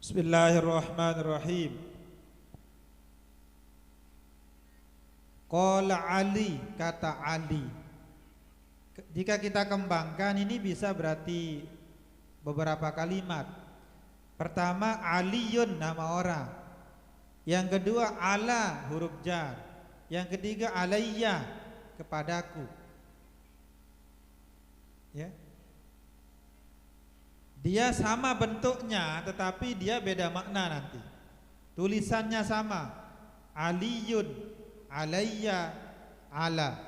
Bismillahirrahmanirrahim. Qala Ali, kata Ali. Jika kita kembangkan ini bisa berarti beberapa kalimat. Pertama, Aliyun, nama orang. Yang kedua, ala, huruf jar. Yang ketiga, alayya, kepadaku. Ya. Dia sama bentuknya tetapi dia beda makna nanti. Tulisannya sama. Aliyun, alayya, ala.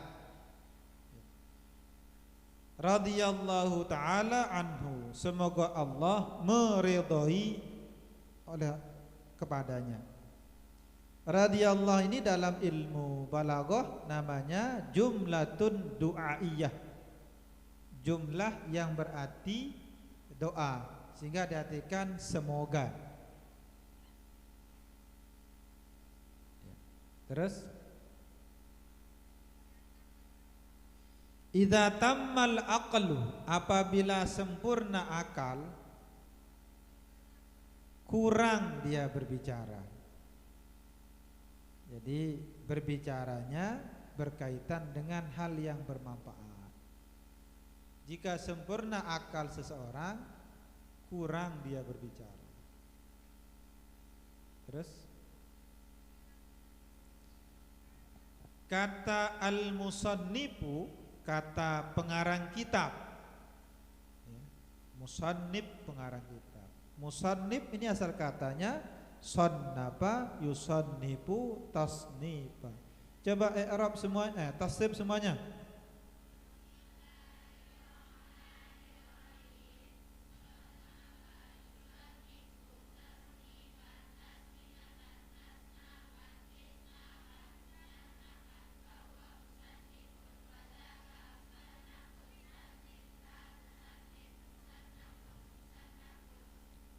Radhiyallahu ta'ala anhu, semoga Allah meridhai oleh kepadanya. Radhiyallahu ini dalam ilmu balaghah namanya jumlatun du'aiyah, jumlah yang berarti doa, sehingga diartikan semoga. Terus idza tammal aqlu, apabila sempurna akal, kurang dia berbicara. Jadi berbicaranya berkaitan dengan hal yang bermanfaat. Jika sempurna akal seseorang, kurang dia berbicara. Terus kata al-musannifu, kata pengarang kitab. Musannif, pengarang kitab. Musannif ini asal katanya sannaba yusannifu tasnifa. Coba i'rab semuanya, tasrif semuanya.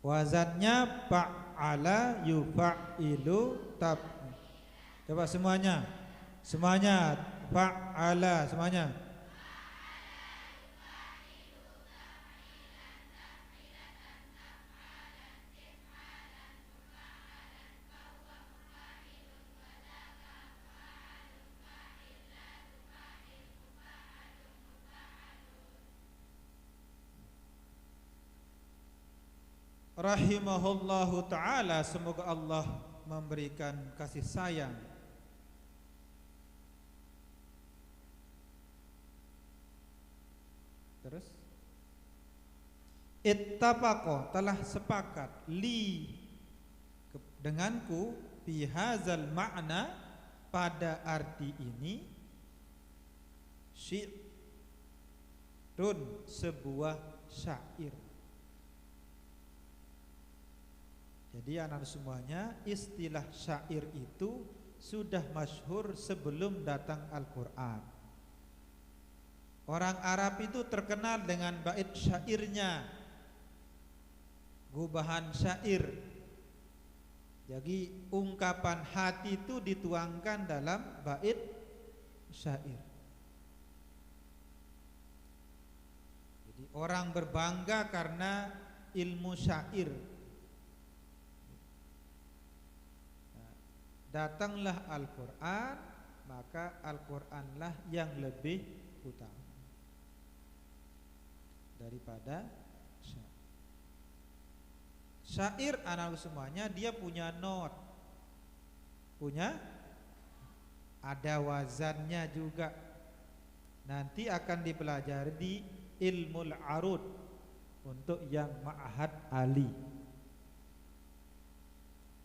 Wazannya fa'ala yufa'ilu tab. Coba semuanya. Semuanya fa'ala semuanya. Rahimahullahu ta'ala, semoga Allah memberikan kasih sayang. Terus ittafaqo, telah sepakat, li, denganku, fi hadzal ma'na, pada arti ini, syi'run, sebuah syair. Jadi anak semuanya, istilah syair itu sudah masyhur sebelum datang Al-Quran. Orang Arab itu terkenal dengan bait syairnya, gubahan syair. Jadi ungkapan hati itu dituangkan dalam bait syair. Jadi orang berbangga karena ilmu syair. Datanglah Al-Quran, maka Al-Quranlah yang lebih utama daripada syair. Syair anak semuanya dia punya not, punya ada wazannya juga. Nanti akan dipelajari di ilmul arud untuk yang ma'had ali.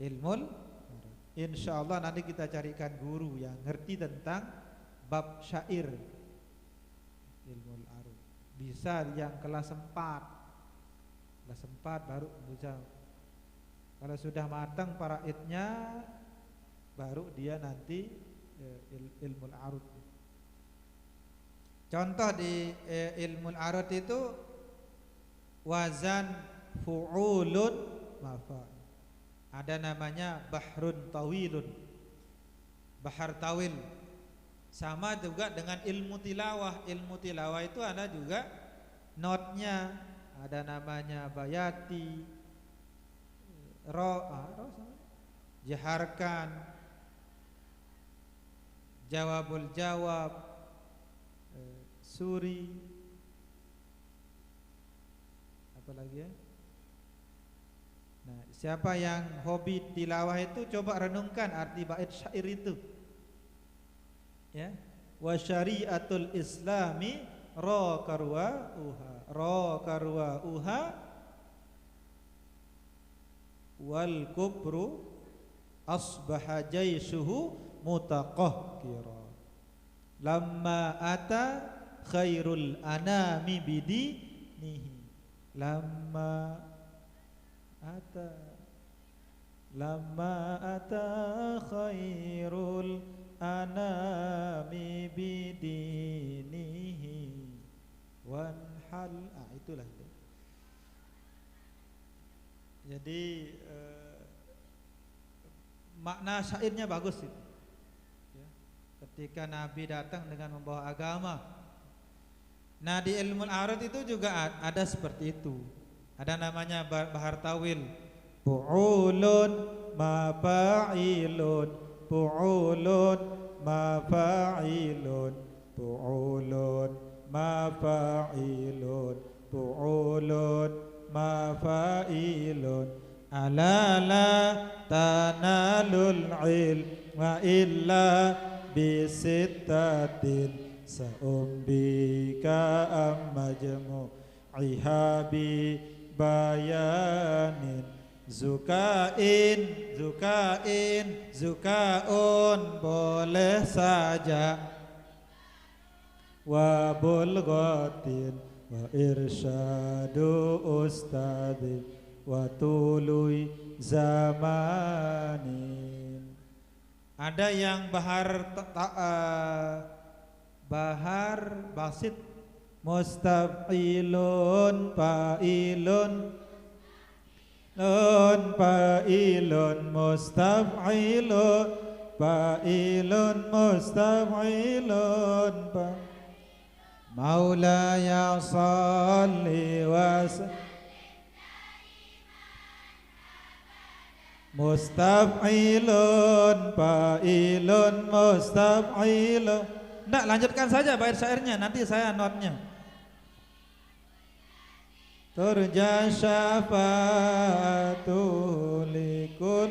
Ilmul, insyaallah nanti kita carikan guru yang ngerti tentang bab syair, ilmu al-arud. Bisa yang kelas 4. Kelas 4 baru bisa. Kalau sudah matang paraidnya, baru dia nanti ilmu al-arud. Contoh di ilmu al-arud itu wazan fu'ulun mafa'ul. Ada namanya bahrun tawilun, bahar tawil. Sama juga dengan ilmu tilawah. Ilmu tilawah itu ada juga notnya. Ada namanya bayati, jaharkan, jawabul jawab, suri, apa lagi ya? Nah, siapa yang hobi tilawah itu coba renungkan arti bait syair itu. Ya, wa syariatul islami ra karwa uha wal kubru asbaha jaisuhu mutaqahhira lamma ata khairul anami bidinihi lamma ata khairul anami bidinihi wanhal. Itulah itu. Jadi makna syairnya bagus itu ya. Ketika Nabi datang dengan membawa agama. Nah, di ilmu al-arad itu juga ada seperti itu. Ada namanya bahar tawil. Pu'ulun mafa'ilun, pu'ulun mafa'ilun, pu'ulun mafa'ilun, pu'ulun mafa'ilun. Ala la tanalul ilma illa bisittatin sa'umbika ammajmu'iha bi bayanin zukain zukaun boleh saja wa bulghatin wa irsyadu ustadi wa tului zamanin. Ada yang bahar basit, mustaf'ilun fa'ilun lun fa'ilun mustaf'ilun fa'ilun mustaf'ilun maulaya salli wa mustaf'ilun fa'ilun mustaf'ilun. Nggak, lanjutkan saja bait syairnya, nanti saya notnya. Turja syafa'atu likul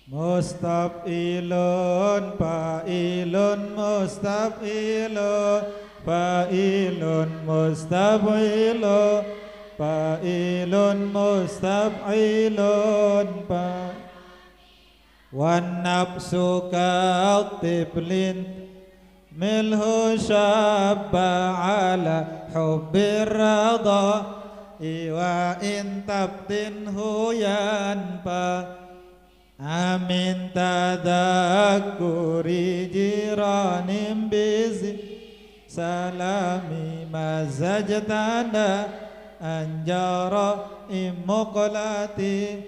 mustaf'ilun fa'ilun mustaf'ilun fa'ilun mustaf'ilun fa'ilun mustaf'ilun wan nafsu ka'tiblin milhu syabba ala hubbir radha wa in tabtinhu yanfa amin tadhakkuri jiranim bizi salami mazajtana anjara imuqlati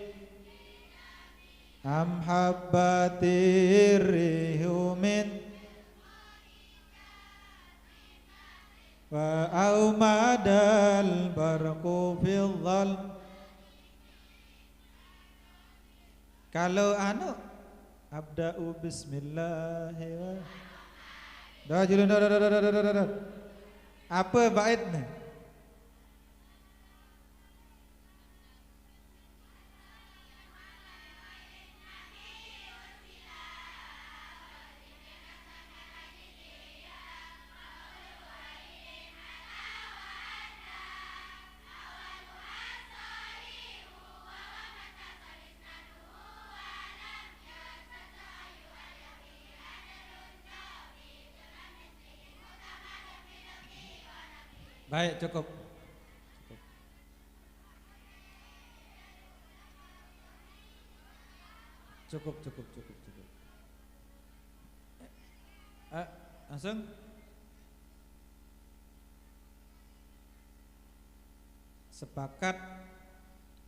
am habbatir rihumin wa aumadal barqu fil dhalm. Kalau abda'u bismillahirrahmanirrahim. Apa baitnya? Baik, cukup. Langsung. Sepakat.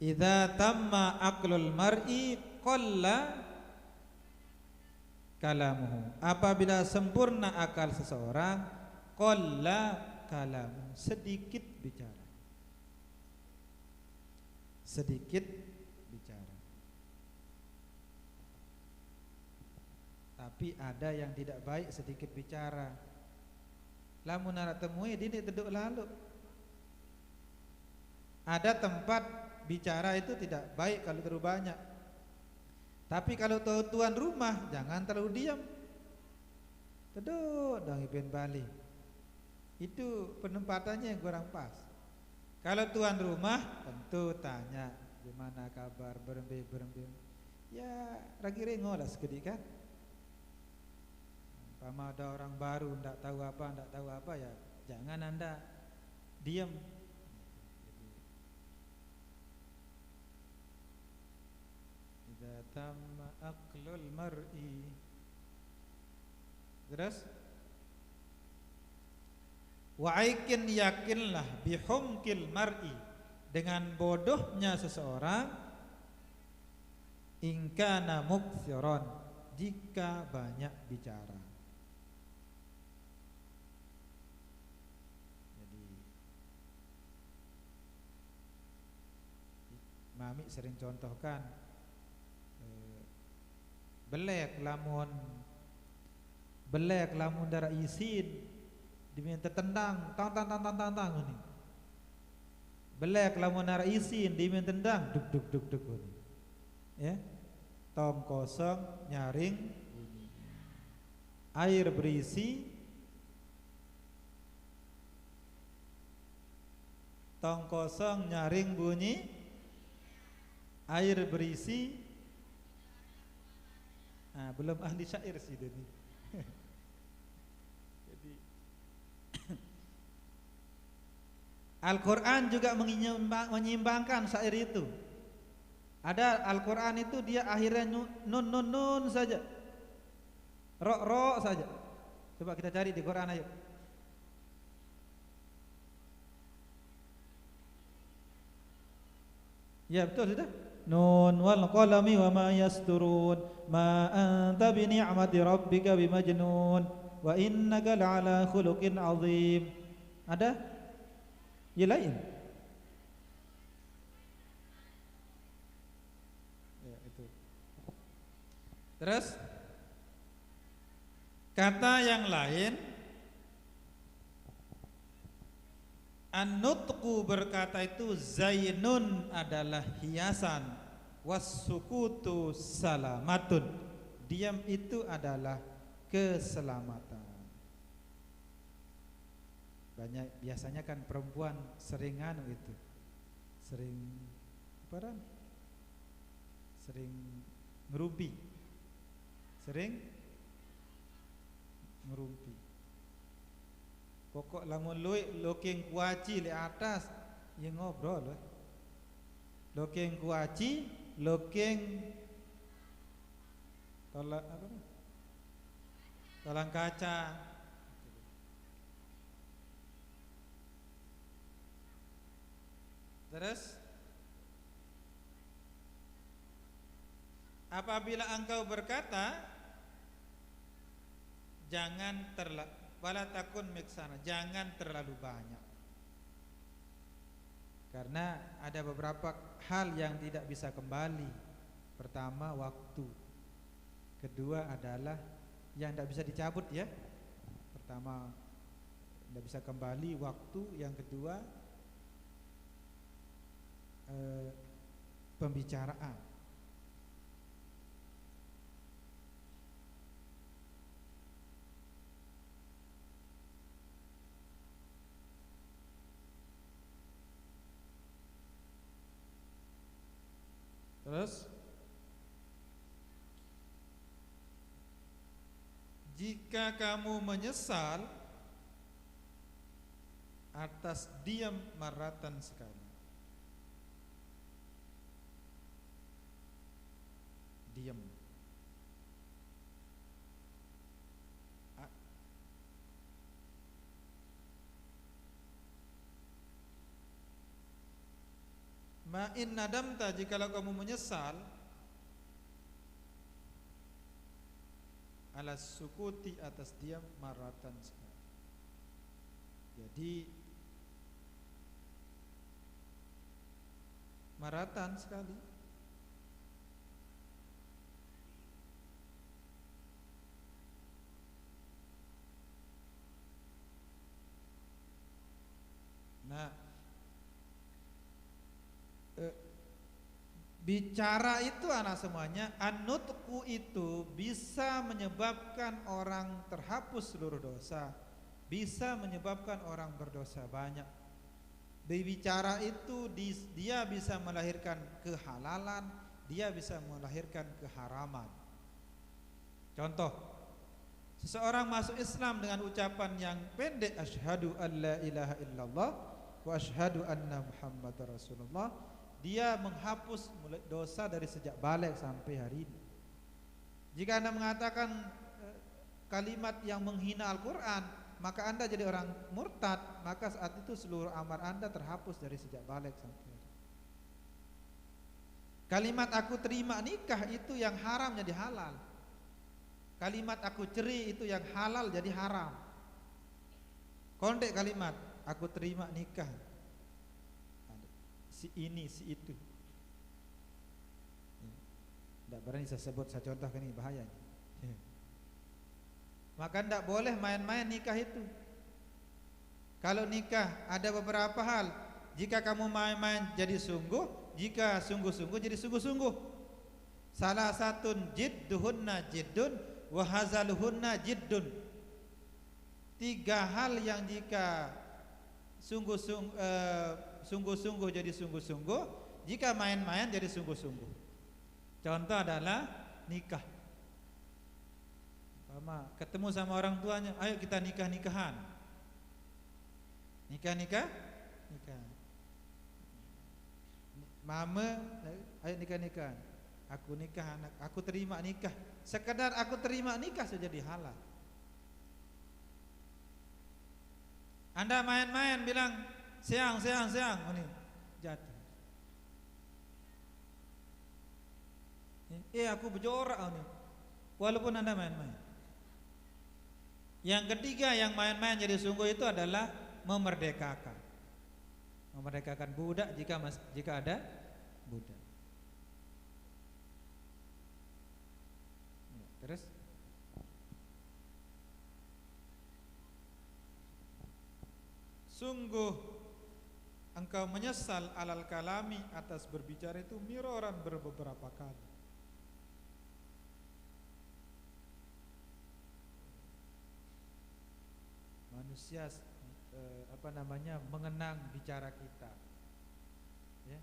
Idza tamma aqlul mar'i qalla kalamuhu. Apabila sempurna akal seseorang, qalla kalam, sedikit bicara. Sedikit bicara. Tapi ada yang tidak baik sedikit bicara. Lamun anak temui dini teduk lalu. Ada tempat bicara itu tidak baik kalau terlalu banyak. Tapi kalau tuan rumah jangan terlalu diam. Teduk dong ipin balik. Itu penempatannya yang kurang pas. Kalau tuan rumah tentu tanya gimana kabar, berembe. Ya ragi rengo lah sekedik kan. Umpama ada orang baru ndak tahu apa ya jangan Anda diam. Idza tamma aqlul mar'i. Terus wa aikin yakinlah bihumkil mar'i, dengan bodohnya seseorang, ingkana mukthiron, jika banyak bicara. Jadi Mami sering contohkan belek lamun darah isin diminta tendang tang ini. Belek lamun darah isin diminta tendang duk ini. Ya. Tong kosong nyaring bunyi. Air berisi tong kosong nyaring bunyi. Air berisi. Nah, belum ahli syair sih ini. Jadi Al-Quran juga menyimbangkan syair itu. Ada Al-Quran itu dia akhirnya nun saja, ro saja. Coba kita cari di Quran ayo. Ya betul sudah. Nun wal qalami wa ma yasturun ma anta bi ni'mati rabbika bimajnun wa innaka la'ala khuluqin azim. Ada? Ya lain. Ya itu. Terus kata yang lain, an-nutqu berkata itu zainun adalah hiasan, was-sukutu salamatun, diam itu adalah keselamatan. Biasanya kan perempuan sering itu, sering apa? Sering ngerumpi, Pokok lamun loking kuaci di atas, ya ngobrol lah. Loking kuaci, loking tolak kaca. Terus apabila engkau berkata jangan wala takun miksana, jangan terlalu banyak. Karena ada beberapa hal yang tidak bisa kembali. Pertama waktu. Kedua adalah yang tidak bisa dicabut ya. Pertama tidak bisa kembali waktu, yang kedua pembicaraan. Terus jika kamu menyesal atas diam maratan sekali. Diam. Ma'in nadamta, jikalau kamu menyesal ala sukuti, atas diam maratan sekali. Jadi maratan sekali. Nah, bicara itu anak semuanya, an-nutqu itu bisa menyebabkan orang terhapus seluruh dosa, bisa menyebabkan orang berdosa banyak. Berbicara itu dia bisa melahirkan kehalalan, dia bisa melahirkan keharaman. Contoh, seseorang masuk Islam dengan ucapan yang pendek, asyhadu an la ilaha illallah wa asyhadu anna muhammadar rasulullah, dia menghapus dosa dari sejak balik sampai hari ini. Jika Anda mengatakan kalimat yang menghina Al-Quran, maka Anda jadi orang murtad, maka saat itu seluruh amal Anda terhapus dari sejak balik sampai hari. Kalimat aku terima nikah itu yang haram jadi halal. Kalimat aku cerai itu yang halal jadi haram. Kondek kalimat aku terima nikah, si ini si itu, tidak berani saya sebut, saya contohkan, ini bahaya. Maka tidak boleh main-main nikah itu. Kalau nikah ada beberapa hal, jika kamu main-main jadi sungguh, jika sungguh-sungguh jadi sungguh-sungguh. Salah satu jidduhunna jiddun wa hazaluhunna jiddun. 3 hal yang jika sungguh-sungguh jadi sungguh-sungguh, jika main-main jadi sungguh-sungguh. Contoh adalah nikah. Ketemu sama orang tuanya, ayo kita nikah-nikahan. Nikah. Mama, ayo nikah-nikahan. Aku nikah anak, aku terima nikah. Sekedar aku terima nikah sudah jadi halal. Anda main-main bilang siang, oh ini jatuh. Aku berjorak oh ini. Walaupun Anda main-main. Yang ketiga yang main-main jadi sungguh itu adalah memerdekakan. Memerdekakan budak jika ada budak. Terus sungguh engkau menyesal alal kalami, atas berbicara itu miroran beberapa kali. Manusia mengenang bicara kita, ya.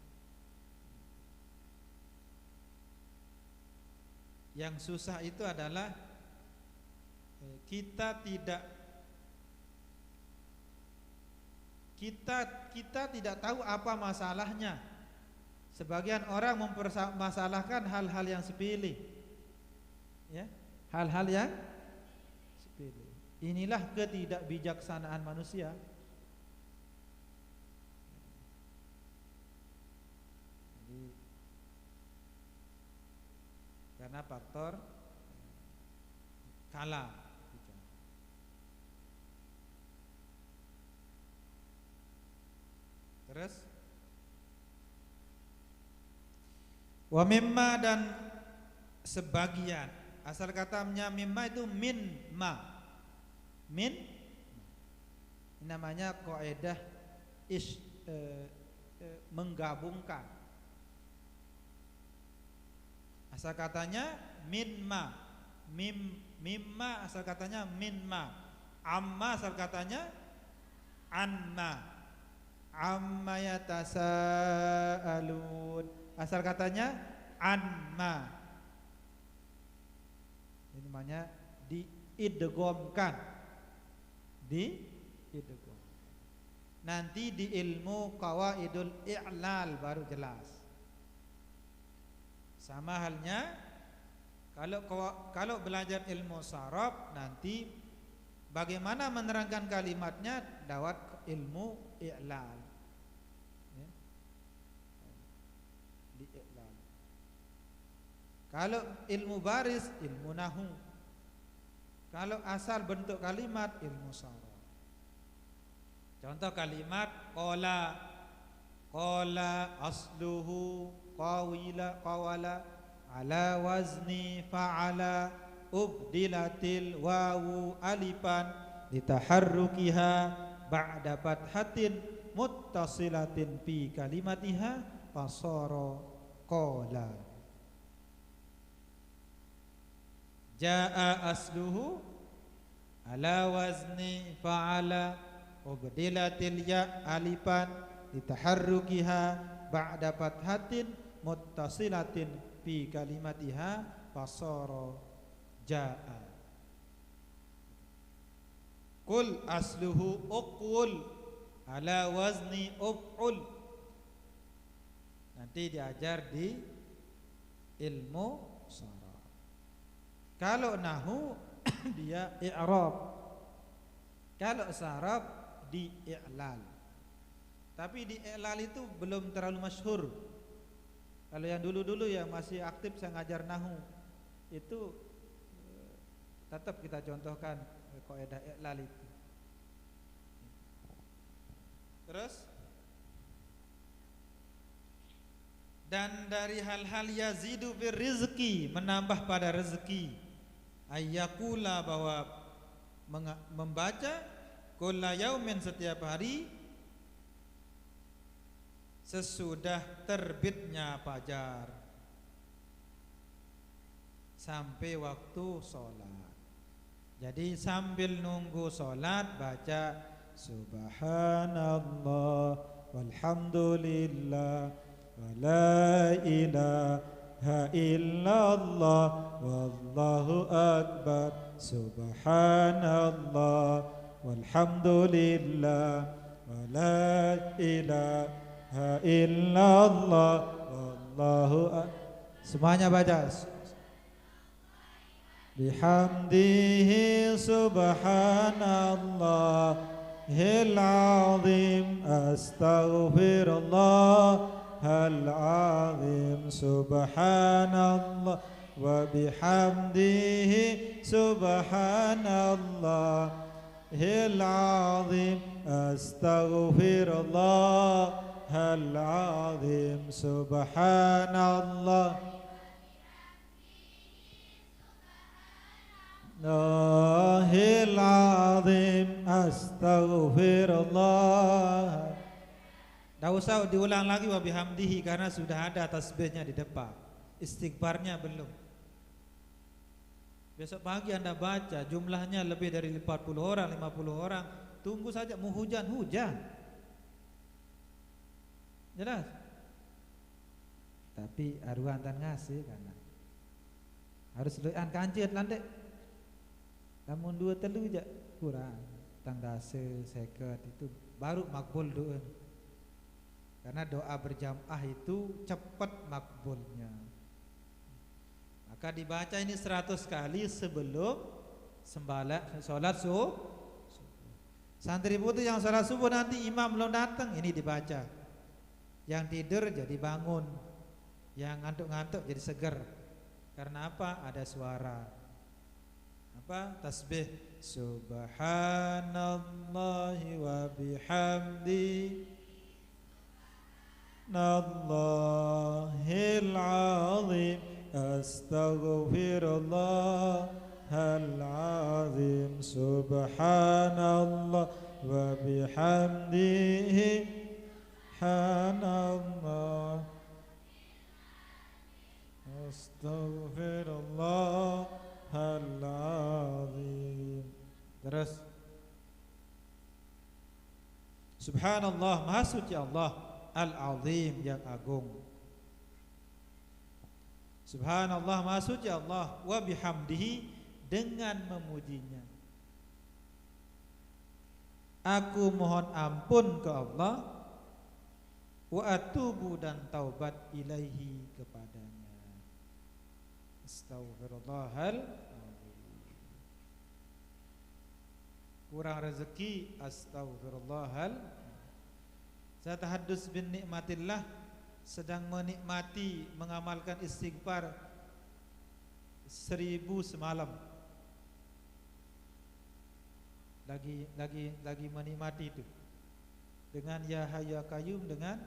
Yang susah itu adalah kita tidak tahu apa masalahnya. Sebagian orang mempermasalahkan hal-hal yang sepele, ya, hal-hal yang sepele. Inilah ketidakbijaksanaan manusia. Jadi, karena faktor kalah. Terus wa mimma, dan sebagian. Asal katanya mimma itu min ma. Min namanya kaidah menggabungkan. Asal katanya min ma. Mimma asal katanya min ma. Amma asal katanya anma. Amma yatasaalun asal katanya anma. Ini namanya diidghamkan. Nanti di ilmu qawaidul i'lal baru jelas. Sama halnya kalau belajar ilmu saraf, nanti bagaimana menerangkan kalimatnya lewat ilmu i'lal, ya. Di i'lal. Kalau ilmu baris, ilmu nahu. Kalau asal bentuk kalimat, ilmu saraf. Contoh kalimat qala, qala asluhu qawala ala wazni fa'ala ubdilatil wawu alifan litaharrukiha ba'da fathatin muttasilatin fi kalimatiha fasara qala. Jaa asluhu ala wazni fa'ala ubdilatil ya alifan litaharrukiha ba'da fathatin muttasilatin fi kalimatiha fasara jaa. Qul asluhu uqul ala wazni uf'ul. Nanti diajar di ilmu sharaf. Kalau nahu dia i'rab, kalau saraf di i'lal. Tapi di i'lal itu belum terlalu masyhur. Kalau yang dulu-dulu yang masih aktif saya ngajar nahu itu tetap kita contohkan kaidah i'lal itu. Terus dan dari hal-hal yazidu fir rizki, menambah pada rezeki, ayyakula bahwa membaca kulla yaumin setiap hari sesudah terbitnya fajar sampai waktu sholat. Jadi sambil nunggu sholat baca subhanallah walhamdulillah wa la ilaha illallah wallahu akbar subhanallah walhamdulillah wa la ilaha illallah wallahu akbar. Semuanya baca bihamdihi subhanallah hil azim astaghfirullah hal azim subhanallah wa bihamdihi subhanallah hil azim astaghfirullah hal azim subhanallah Allahil azim astaghfirullah. Tidak usah diulang lagi wa bihamdihi karena sudah ada tasbihnya di depan. Istighfarnya belum. Besok pagi Anda baca jumlahnya lebih dari 40 orang, 50 orang. Tunggu saja mau hujan. Jelas? Tapi aruan tan ngasih karena harus lean kancet landek. Namun 2 telu aja kurang tangga seket itu baru makbul doa. Karena doa berjamaah itu cepat makbulnya. Maka dibaca ini 100 kali sebelum sholat subuh. Santri putih yang sholat subuh nanti imam belum datang ini dibaca. Yang tidur jadi bangun, yang ngantuk-ngantuk jadi seger. Karena apa? Ada suara. Tasbih subhanallahi wa bihamdi Allahil azim astaghfirullah hal azim subhanallah wa bihamdihi subhanallah astaghfirullah Al-Azim. Terus subhanallah maha suci Allah, Al-Azim yang agung. Subhanallah maha suci Allah, wa bihamdihi dengan memujinya. Aku mohon ampun ke Allah, wa atubu dan taubat ilaihi kepadanya. Astaghfirullahal kurang rezeki, astaghfirullahal. Saya tahaddus bin nikmatillah, sedang menikmati mengamalkan istighfar 1000 semalam. Lagi menikmati itu. dengan ya hayyu ya qayyum, dengan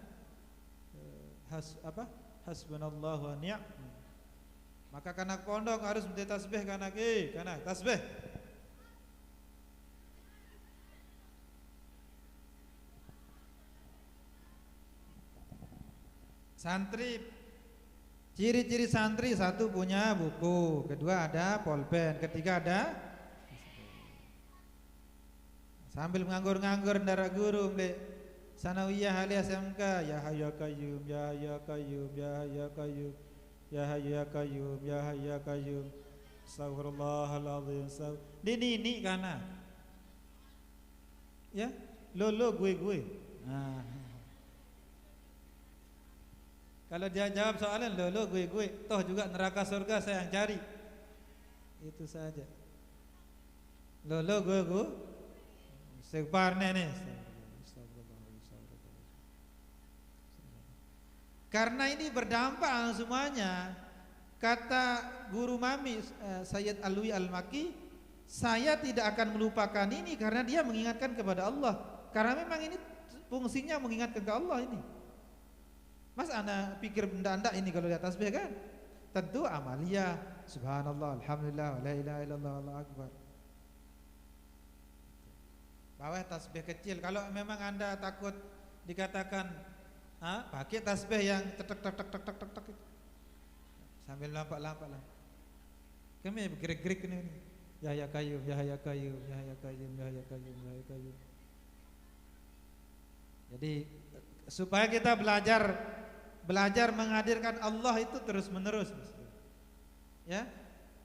hasbunallahu wa ni'am. Maka kanak pondok harus minta tasbih, kanak tasbih. Santri, ciri-ciri santri: satu, punya buku, kedua ada pulpen, ketiga ada sambil nganggur-nganggur ndara guru mle sanawiyah alias SMK, ya hayyu ya qayyum, ya hayyu ya qayyum, ya hayyu ya qayyum, ya hayyu ya qayyum, ya hayyu ya qayyum, astagfirullahaladzim. Ini kana ya lo gue. Nah, kalau dia jawab soalan lo gue, toh juga neraka surga saya yang cari. Itu saja. Lo gue. Istighfar nih. Karena ini berdampak semuanya. Kata guru Mami Sayyid Alwi Al-Maki, saya tidak akan melupakan ini karena dia mengingatkan kepada Allah. Karena memang ini fungsinya mengingatkan ke Allah ini. Mas anda pikir benda-benda ini kalau di atas tasbih kan? Tentu amalia, subhanallah, alhamdulillah, la ilaha illallah, Allahu akbar. Bawa tasbih kecil. Kalau memang anda takut dikatakan pakai tasbih yang tek sambil lampak lah. Kami gerik-gerik ini. Ya ya qayyum, ya ya qayyum, ya ya qayyum, ya ya qayyum, ya ya qayyum. Jadi supaya kita belajar menghadirkan Allah itu terus menerus, ya,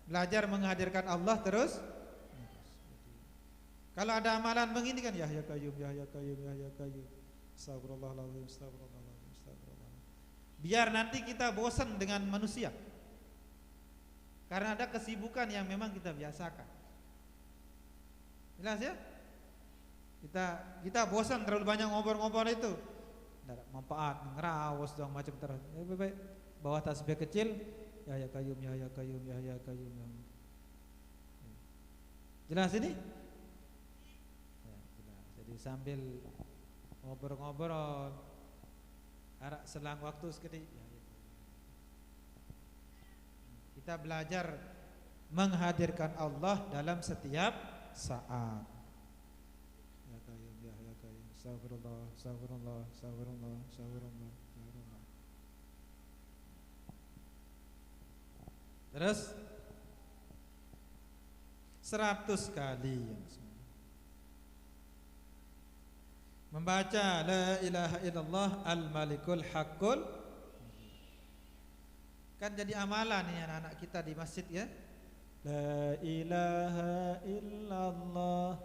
belajar menghadirkan Allah terus. Kalau ada amalan begini kan, ya ya qayyum, ya ya qayyum, ya ya qayyum, astagfirullahaladzim, astagfirullahaladzim, astagfirullahaladzim. Biar nanti kita bosan dengan manusia, karena ada kesibukan yang memang kita biasakan. Jelas ya? Kita bosan terlalu banyak ngobrol-ngobrol itu. Tidak manfaat, ngerawas doang macam terus. Baik, bawa tasbih kecil, ya ya qayyum, ya ya qayyum, ya ya qayyum. Jelas ini? Ya, jelas. Jadi sambil ngobrol-ngobrol, harap selang waktu sekedip, ya, ya. Kita belajar menghadirkan Allah dalam setiap saat. Ya qayyum, ya ya qayyum, astagfirullah, astagfirullah, astagfirullah, astagfirullah, astagfirullah. Terus 100 kali membaca la ilaha illallah al-malikul haqqul. Kan jadi amalan nih anak-anak kita di masjid ya. La ilaha illallah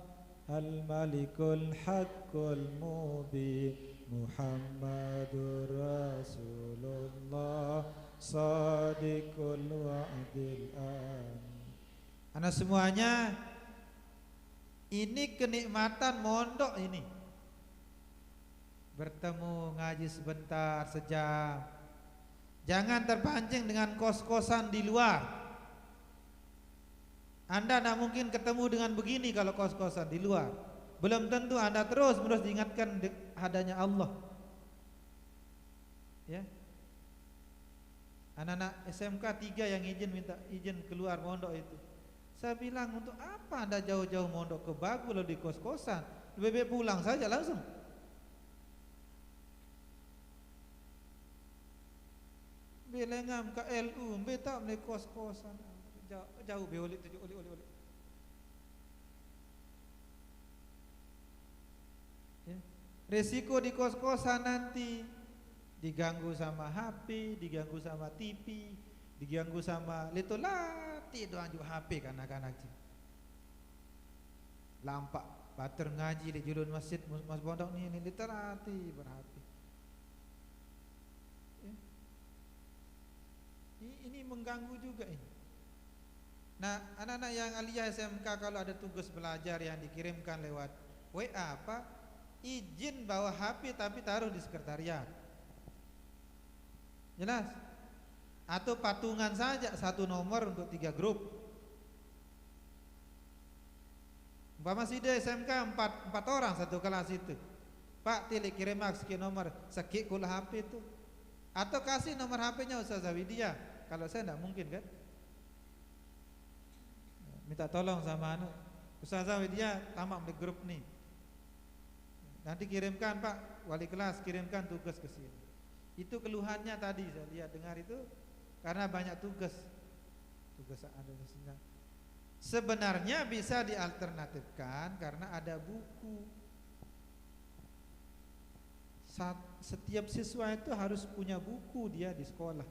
al-malikul haqqul mubin Muhammadur Rasulullah sadiqul wa'dil amin. Anak semuanya, ini kenikmatan mondok ini. Bertemu ngaji sebentar, sejam. Jangan terpancing dengan kos-kosan di luar. Anda tidak mungkin ketemu dengan begini kalau kos-kosan di luar. Belum tentu Anda terus-menerus diingatkan adanya Allah. Ya. Anak-anak SMK 3 yang minta izin keluar mondok itu. Saya bilang, untuk apa Anda jauh-jauh mondok ke Bagu lalu di kos-kosan? Lebih baik pulang saja langsung. Belengam ke LU, beta mulai kos-kosan. Jauh beolik tu oli. Ya. Resiko di kos-kosan nanti diganggu sama HP, diganggu sama TV, diganggu sama letolati doang juga HP kanak-kanak. Lampak bater ngaji di julun masjid mas pondok ni literati berhapi. Ya. Ini mengganggu juga ini. Nah, anak-anak yang aliyah SMK kalau ada tugas belajar yang dikirimkan lewat WA apa, izin bawa HP tapi taruh di sekretariat. Jelas? Atau patungan saja satu nomor untuk 3 grup. Umpama masih ada SMK 4 orang satu kelas itu. Pak tilik kirim sekian nomor, sekik kula HP itu. Atau kasih nomor HP-nya Ustazah Widya. Kalau saya enggak mungkin kan. Minta tolong sama Ustazah Widya tamat di grup nih. Nanti kirimkan Pak, wali kelas kirimkan tugas ke sini. Itu keluhannya tadi saya lihat dengar itu karena banyak tugas ada di sini. Sebenarnya bisa dialternatifkan karena ada buku. Setiap siswa itu harus punya buku dia di sekolah.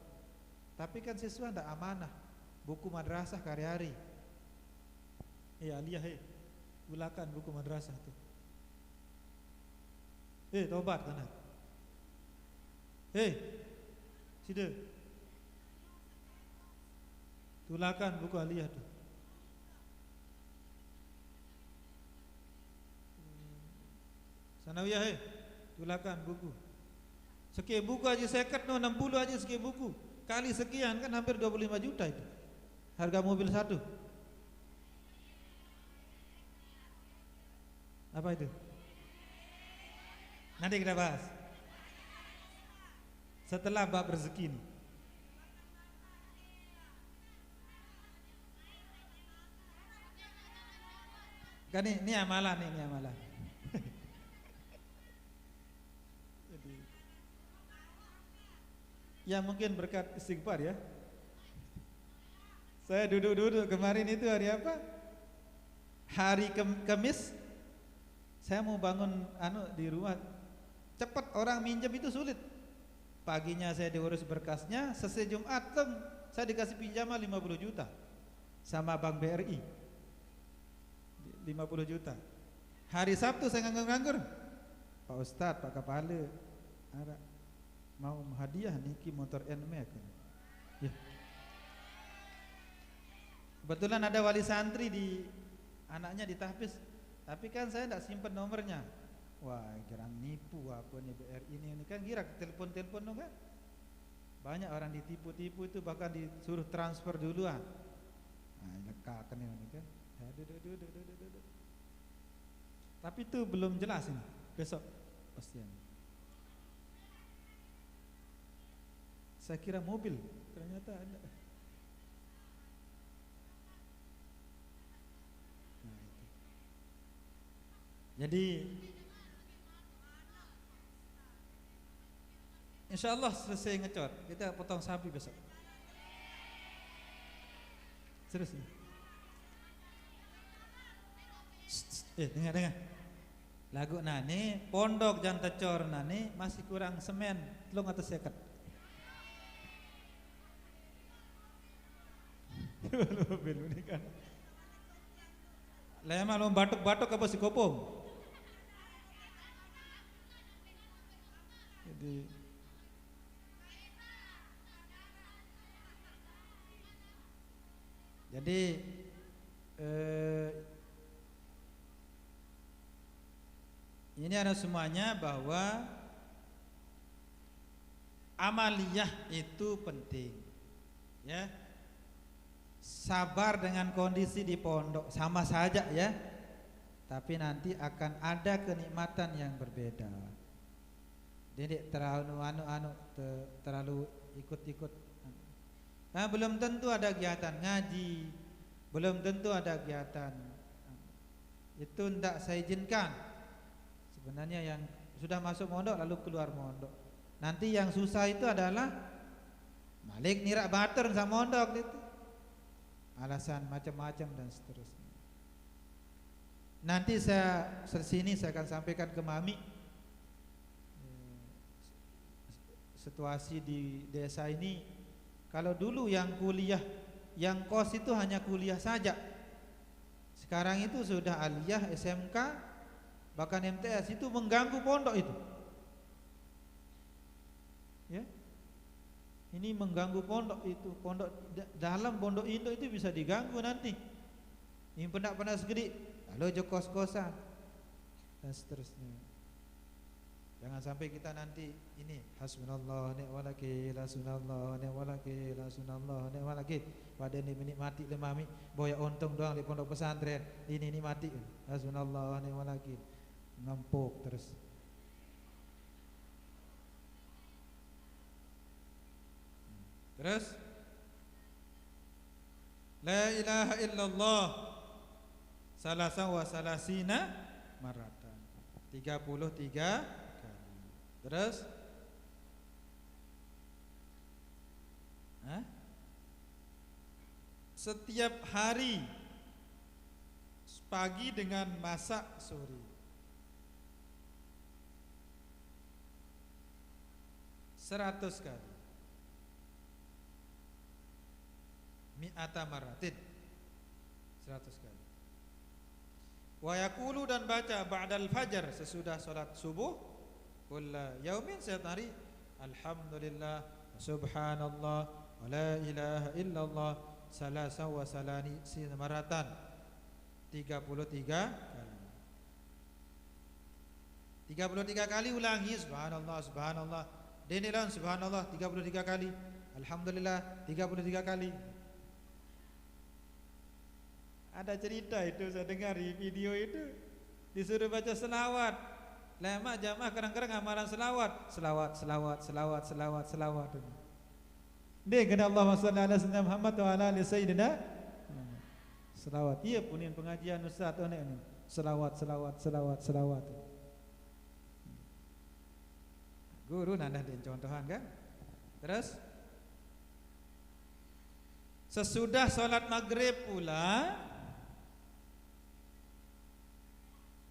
Tapi kan siswa tidak amanah. Buku madrasah karya-hari. Aliyah gulakan buku madrasah tuh. Tobat kan. Sida. Tulakan buku aliyah tuh. Sanawiyah tulakan buku. Sekian buku aja seket 60 aja sekian buku. Kali sekian kan hampir 25 juta itu. Harga mobil satu. Apa itu? Nanti kita bahas. Setelah bab rezeki ini. Kan ini amalan ini amalan. Ya mungkin berkat istighfar ya. Saya duduk kemarin itu hari apa? Hari Kamis. Saya mau bangun di rumah. Cepat orang minjem itu sulit. Paginya saya diurus berkasnya, selesai Jumat saya dikasih pinjaman 50 juta sama Bank BRI. 50 juta. Hari Sabtu saya nganggur-nganggur. Pak Ustadz, Pak Kepala, mau hadiah niki motor NMAX. Ya. Kebetulan ada wali santri anaknya ditahfiz, tapi kan saya tidak simpan nomornya. Wah, kira nipu apa nih BRI ini kan kira telepon kan. Banyak orang ditipu-tipu itu bahkan disuruh transfer duluan. Nah, lekakan ini kan. Tapi itu belum jelas ini. Besok pastian. Saya kira mobil, ternyata ada. Nah, itu. Jadi insya Allah selesai ngecor, kita potong sapi besok. Serius nih. Dengar. Lagu nani pondok jangan tecor nani masih kurang semen, telung atas seket. Mobil ini kan. Lema lo batuk-batuk apa si kopong. Jadi ini ada semuanya bahwa amaliyah itu penting, ya. Sabar dengan kondisi di pondok sama saja ya, tapi nanti akan ada kenikmatan yang berbeda. Jadi terlalu ikut-ikut. Nah, belum tentu ada kegiatan ngaji, belum tentu ada kegiatan. Itu tidak saya izinkan. Sebenarnya yang sudah masuk mondok lalu keluar mondok. Nanti yang susah itu adalah Malik nirak bater sama mondok itu. Alasan macam-macam dan seterusnya. Nanti saya akan sampaikan ke Mami situasi di desa ini. Kalau dulu yang kuliah, yang kos itu hanya kuliah saja. Sekarang itu sudah aliyah, SMK, bahkan MTS itu mengganggu pondok itu. Ya. Ini mengganggu pondok itu, pondok dalam pondok induk itu bisa diganggu nanti. Ini pernah segede, lalu jo kos-kosan dan seterusnya. Jangan sampai kita nanti ini hasbunallah ni'mal wakil, hasbunallah ni'mal wakil, hasbunallah ni'mal wakil. Pada ini menikmati lemami, boya untung doang di pondok pesantren. Ini mati. Hasbunallah ni'mal wakil. Ngempuk terus. Terus la ilaha illallah salasa wa salasina maratan, 33 kali. Terus setiap hari pagi dengan masak sore, 100 kali. Mi'ata maratin, 100 kali. Wa yaqulu, dan baca ba'dal fajar, sesudah salat subuh, kulla yaumin, setiap hari, alhamdulillah subhanallah wa la ilaha illallah salasa wa salani maratan, 33 kali. 33 kali ulangi subhanallah subhanallah, dinilan subhanallah 33 kali, alhamdulillah 33 kali. Ada cerita itu, saya dengar di video itu, disuruh baca selawat. Lama jamaah kadang-kadang amalan selawat. Dia kena Allahumma shalli ala sayyidina Muhammad wa ala ali sayyidina selawat. Iya punin pengajian ustaz ini. Selawat. Guru nanda din contohan kan. Terus sesudah sholat maghrib pula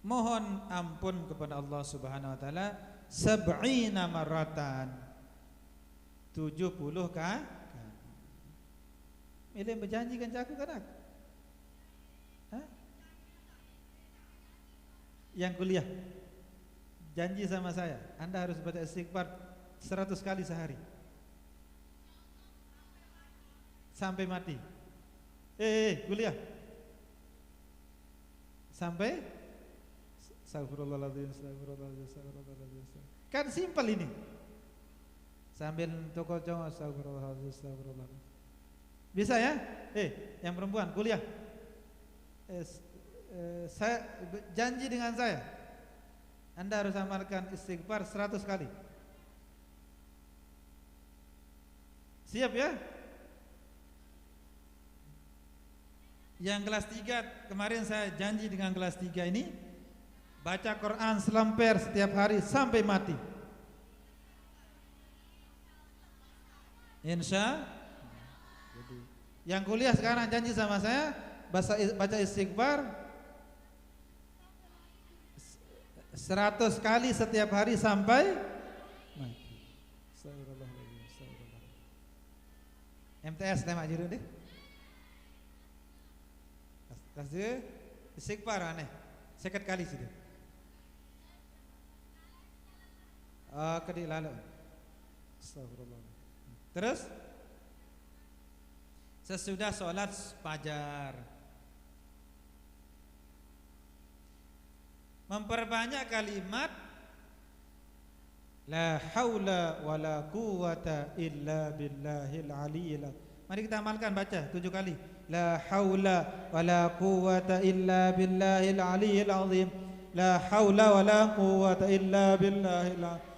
mohon ampun kepada Allah Subhanahu wa taala 70 maratan, 70 kali. Milih berjanji kan caku kan? Yang kuliah janji sama saya, Anda harus baca istighfar 100 kali sehari sampai mati. Kuliah sampai astagfirullahaladzim. Kan simpel ini. Sambil toko cowok astagfirullahaladzim. Bisa ya? Yang perempuan kuliah. Saya janji dengan saya, Anda harus amalkan istighfar 100 kali. Siap ya? Yang kelas 3 kemarin saya janji dengan kelas 3 ini baca Quran selemper setiap hari sampai mati. Insya. Yang kuliah sekarang janji sama saya baca istighfar 100 kali setiap hari sampai mati. MTS tema juru deh. Kelas 2 istighfar aneh. Sekat kali sudah. Kedik lalu. Astagfirullah. Terus sesudah sholat fajar memperbanyak kalimat la haula wala quwata illa billahil aliyyil. Mari kita amalkan, baca 7 kali. La haula wala quwata illa billahil aliyyil azim. La haula wala quwata illa billahil azim.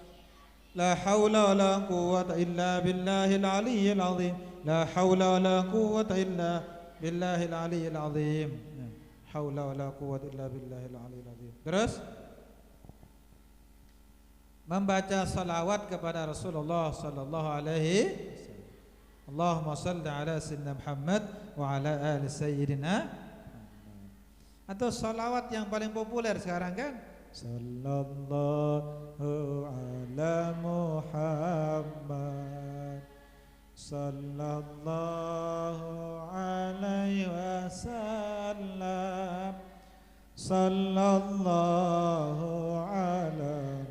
La haula wala quwwata illa billahil aliyyil azim. La haula wala quwwata illa billahil aliyyil azim. Haula wala quwwata illa billahil aliyyil azim. Terus membaca salawat kepada Rasulullah sallallahu alaihi wasallam. Allahumma shalli ala sayyidina Muhammad wa ala ali sayyidina. Atau salawat yang paling populer sekarang kan, sallallahu ala Muhammad sallallahu alaihi wasallam. Sallallahu ala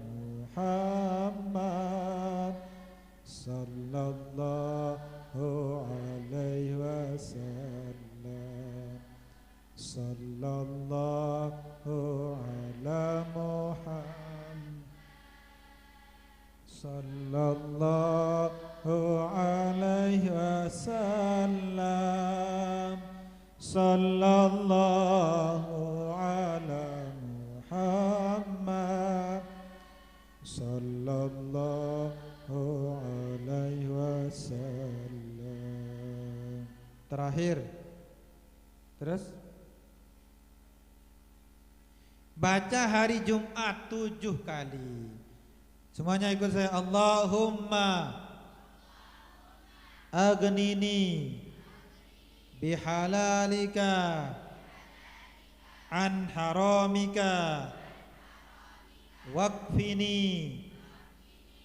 Muhammad sallallahu alaihi wasallam. Sallallahu ala Muhammad sallallahu alaihi wasallam. Sallallahu ala Muhammad sallallahu alaihi wasallam. terakhir. Terus baca hari Jumat 7 kali. Semuanya ikut saya. Allahumma aghnini bihalalika an haramika wakfini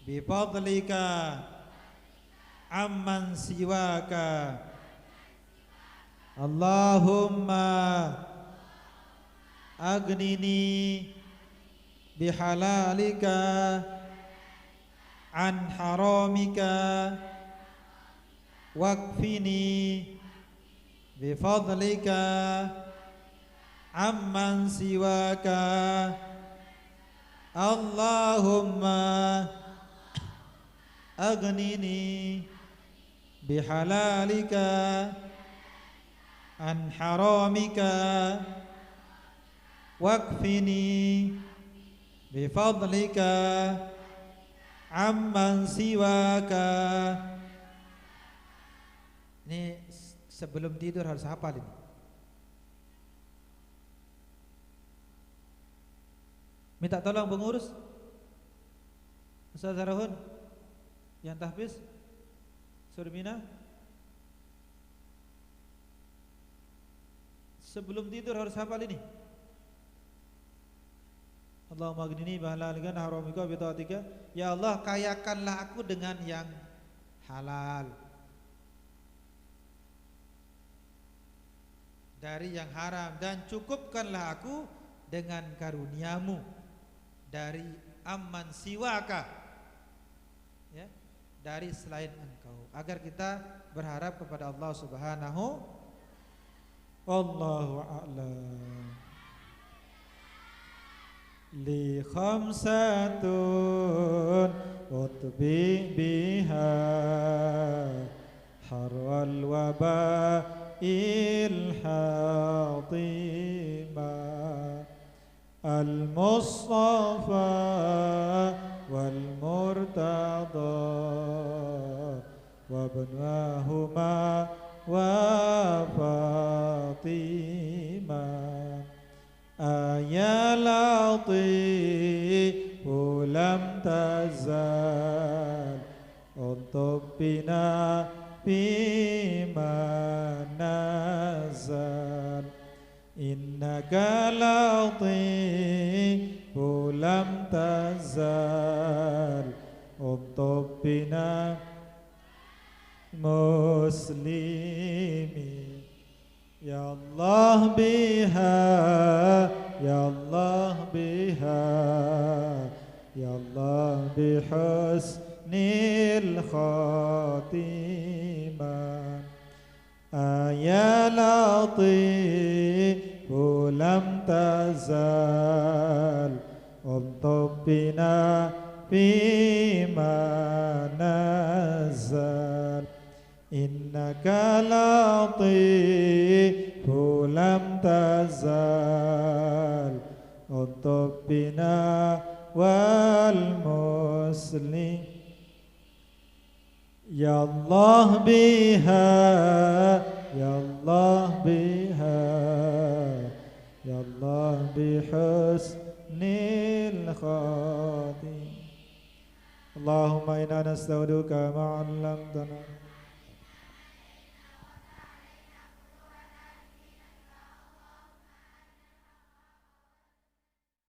bifadlika amman siwaka. Allahumma aghnini bihalalika an haramika wakfini bifadlika amman siwaka. Allahumma aghnini bihalalika an haramika wakfini bifadlika amman siwaka. Ini sebelum tidur harus hafal ini. Minta tolong pengurus Ustaz Zarahun yang tahfiz Surmina, sebelum tidur harus hafal ini. Allahumma aghnini bihalalika an haramika bi taatika. Ya Allah, kayakanlah aku dengan yang halal dari yang haram, dan cukupkanlah aku dengan karuniamu dari amman siwaka, ya, dari selain engkau, agar kita berharap kepada Allah Subhanahu. Wallahu a'lam. Li khamsatun utbi biha harwal waba'il hatima al-mustafa wal murtada wa ibnahuma wa fatima ya latifu lam tazal untuk bina bima nazal innaka latifu lam tazal untuk bina muslimin. Ya Allah biha, ya Allah biha, ya Allah bihusnil khatimah. Ya latifu lam tazal untuk bina bima nazal innaka latifu lam tazal untuk bina wal muslim. Ya Allah biha, ya Allah biha, ya Allah bihusnil khatim. Allahumma inna nas'aluka ma 'allamtana